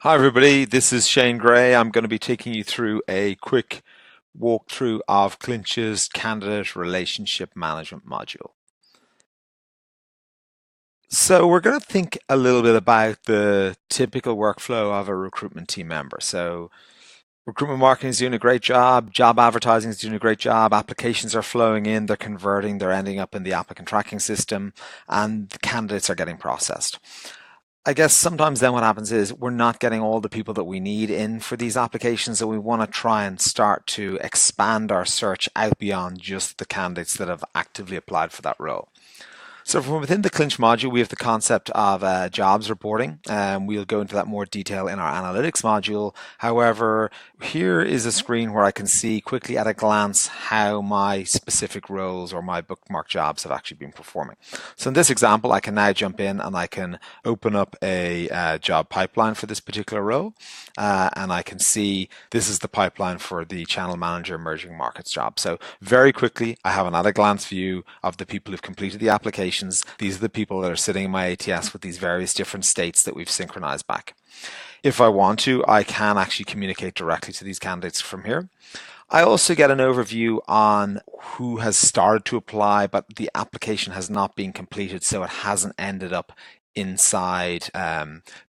Hi everybody, this is Shane Gray. I'm going to be taking you through a quick walkthrough of Clinch's Candidate Relationship Management module. So we're going to think a little bit about the typical workflow of a recruitment team member. So recruitment marketing is doing a great job advertising is doing a great job, applications are flowing in, they're converting, they're ending up in the applicant tracking system, and the candidates are getting processed. I guess sometimes then what happens is we're not getting all the people that we need in for these applications, so we want to try and start to expand our search out beyond just the candidates that have actively applied for that role. So from within the Clinch module, we have the concept of jobs reporting. We'll go into that more detail in our analytics module. However, here is a screen where I can see quickly at a glance how my specific roles or my bookmark jobs have actually been performing. So in this example, I can now jump in and I can open up a job pipeline for this particular role. And I can see this is the pipeline for the channel manager emerging markets job. So very quickly, I have an at a glance view of the people who've completed the application. These are the people that are sitting in my ATS with these various different states that we've synchronized back. If I want to, I can actually communicate directly to these candidates from here. I also get an overview on who has started to apply, but the application has not been completed, so it hasn't ended up inside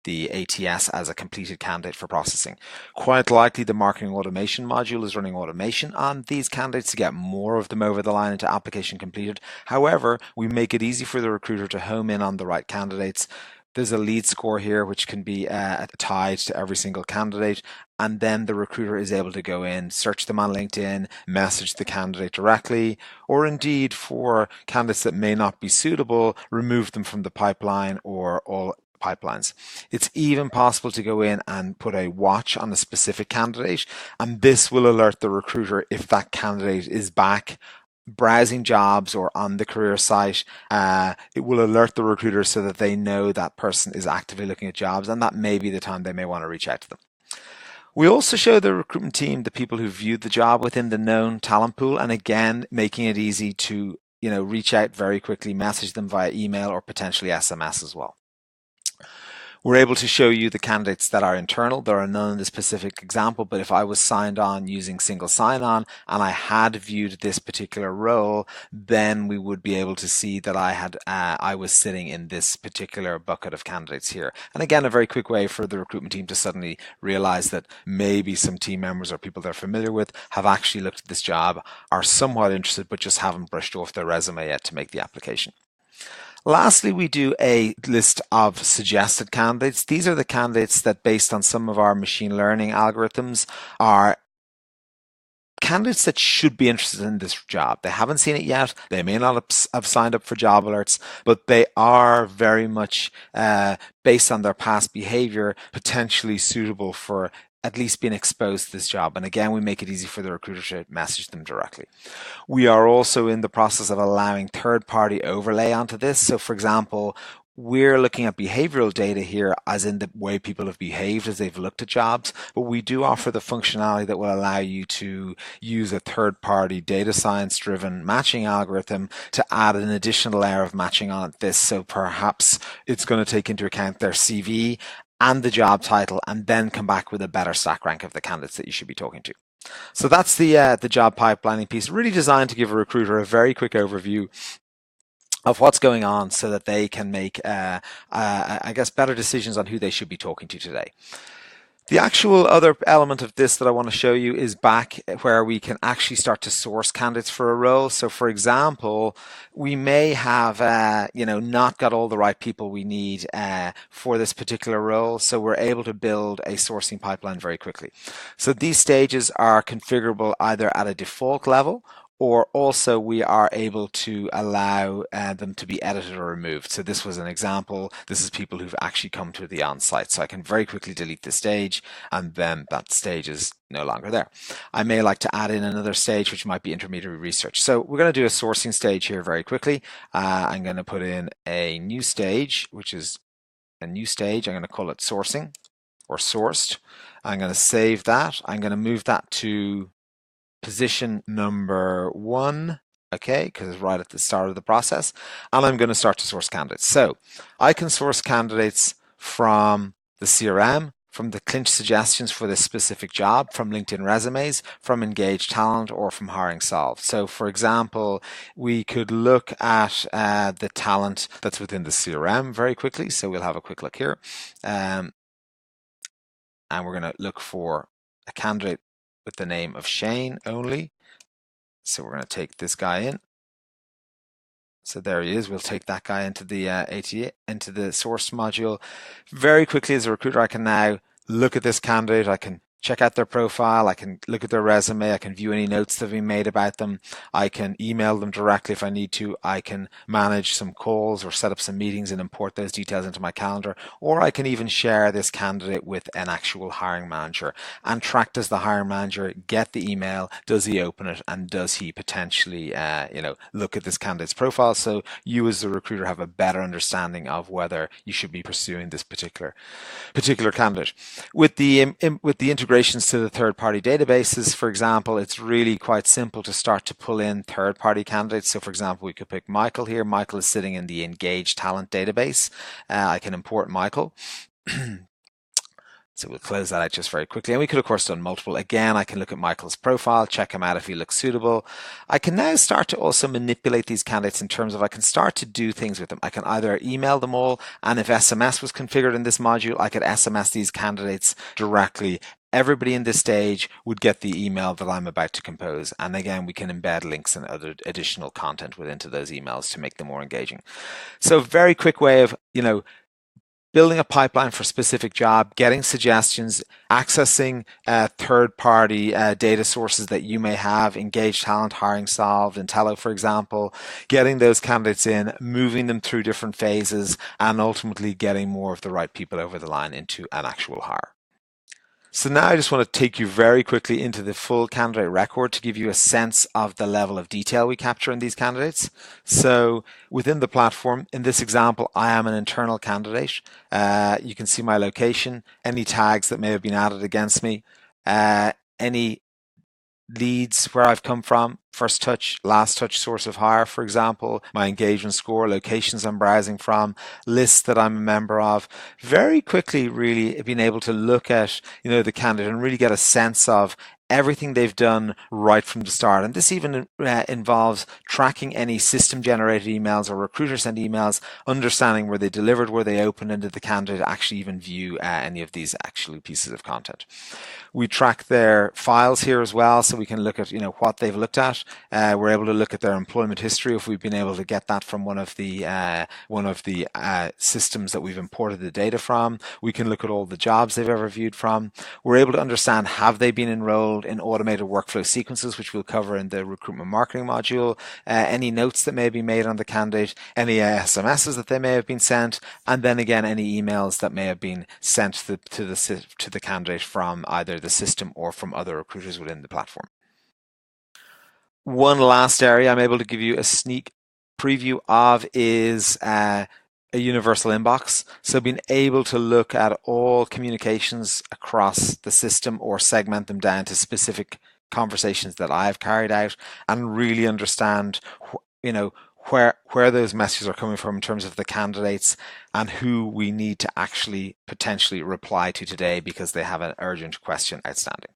the ATS as a completed candidate for processing. Quite likely the marketing automation module is running automation on these candidates to get more of them over the line into application completed. However, we make it easy for the recruiter to home in on the right candidates. There's a lead score here which can be tied to every single candidate, and then the recruiter is able to go in, search them on LinkedIn, message the candidate directly, or indeed for candidates that may not be suitable, remove them from the pipeline or all pipelines. It's even possible to go in and put a watch on a specific candidate, and this will alert the recruiter if that candidate is back browsing jobs or on the career site. It will alert the recruiter so that they know that person is actively looking at jobs, and that may be the time they may want to reach out to them. We also show the recruitment team the people who viewed the job within the known talent pool, and again, making it easy to reach out very quickly, message them via email or potentially SMS as well. We're able to show you the candidates that are internal. There are none in this specific example, but if I was signed on using single sign-on and I had viewed this particular role, then we would be able to see that I was sitting in this particular bucket of candidates here. And again, a very quick way for the recruitment team to suddenly realize that maybe some team members or people they're familiar with have actually looked at this job, are somewhat interested, but just haven't brushed off their resume yet to make the application. Lastly, we do a list of suggested candidates. These are the candidates that, based on some of our machine learning algorithms, are candidates that should be interested in this job. They haven't seen it yet. They may not have signed up for job alerts, but they are very much, based on their past behavior, potentially suitable for at least being exposed to this job. And again, we make it easy for the recruiter to message them directly. We are also in the process of allowing third-party overlay onto this. So for example, we're looking at behavioral data here as in the way people have behaved as they've looked at jobs, but we do offer the functionality that will allow you to use a third-party data science-driven matching algorithm to add an additional layer of matching on this. So perhaps it's going to take into account their CV and the job title, and then come back with a better stack rank of the candidates that you should be talking to. So that's the job pipelining piece, really designed to give a recruiter a very quick overview of what's going on so that they can make, I guess, better decisions on who they should be talking to today. The actual other element of this that I want to show you is back where we can actually start to source candidates for a role. So for example, we may have, not got all the right people we need for this particular role. So we're able to build a sourcing pipeline very quickly. So these stages are configurable either at a default level, or also we are able to allow them to be edited or removed. So this was an example. This is people who've actually come to the on-site. So I can very quickly delete this stage, and then that stage is no longer there. I may like to add in another stage, which might be intermediary research. So we're going to do a sourcing stage here very quickly. I'm going to put in a new stage, which is a new stage. I'm going to call it sourcing or sourced. I'm going to save that. I'm going to move that to position number 1, okay, because it's right at the start of the process, and I'm going to start to source candidates. So I can source candidates from the CRM, from the Clinch suggestions for this specific job, from LinkedIn resumes, from Engaged Talent, or from Hiring Solved. So for example, we could look at the talent that's within the CRM very quickly. So we'll have a quick look here. And we're going to look for a candidate with the name of Shane only. So we're going to take this guy in. So there he is. We'll take that guy into the into the source module. Very quickly as a recruiter, I can now look at this candidate. I can check out their profile. I can look at their resume. I can view any notes that have been made about them. I can email them directly if I need to. I can manage some calls or set up some meetings and import those details into my calendar. Or I can even share this candidate with an actual hiring manager and track, does the hiring manager get the email? Does he open it? And does he potentially, look at this candidate's profile? So you as the recruiter have a better understanding of whether you should be pursuing this particular candidate. With the integrations to the third-party databases, for example, it's really quite simple to start to pull in third-party candidates. So for example, we could pick Michael here. Michael is sitting in the Engaged Talent database. I can import Michael. So we'll close that out just very quickly. And we could, of course, done multiple. Again, I can look at Michael's profile, check him out if he looks suitable. I can now start to also manipulate these candidates in terms of I can start to do things with them. I can either email them all, and if SMS was configured in this module, I could SMS these candidates directly. Everybody in this stage would get the email that I'm about to compose. And again, we can embed links and other additional content within those emails to make them more engaging. So very quick way of, building a pipeline for a specific job, getting suggestions, accessing third-party data sources that you may have, Engaged Talent, Hiring Solved, Intello, for example, getting those candidates in, moving them through different phases, and ultimately getting more of the right people over the line into an actual hire. So now I just want to take you very quickly into the full candidate record to give you a sense of the level of detail we capture in these candidates. So within the platform, in this example, I am an internal candidate. You can see my location, any tags that may have been added against me, any leads, where I've come from, first touch, last touch, source of hire, for example, my engagement score, locations I'm browsing from, lists that I'm a member of. Very quickly, really being able to look at, the candidate and really get a sense of everything they've done right from the start. And this even involves tracking any system generated emails or recruiter sent emails, understanding where they delivered, where they opened, and did the candidate actually even view any of these actual pieces of content. We track their files here as well, so we can look at what they've looked at. We're able to look at their employment history if we've been able to get that from one of the systems that we've imported the data from. We can look at all the jobs they've ever viewed from. We're able to understand, have they been enrolled in automated workflow sequences, which we'll cover in the recruitment marketing module, any notes that may be made on the candidate, any SMSs that they may have been sent, and then again any emails that may have been sent to the candidate from either the system or from other recruiters within the platform. One last area I'm able to give you a sneak preview of is a universal inbox. So being able to look at all communications across the system or segment them down to specific conversations that I've carried out and really understand, where those messages are coming from in terms of the candidates and who we need to actually potentially reply to today because they have an urgent question outstanding.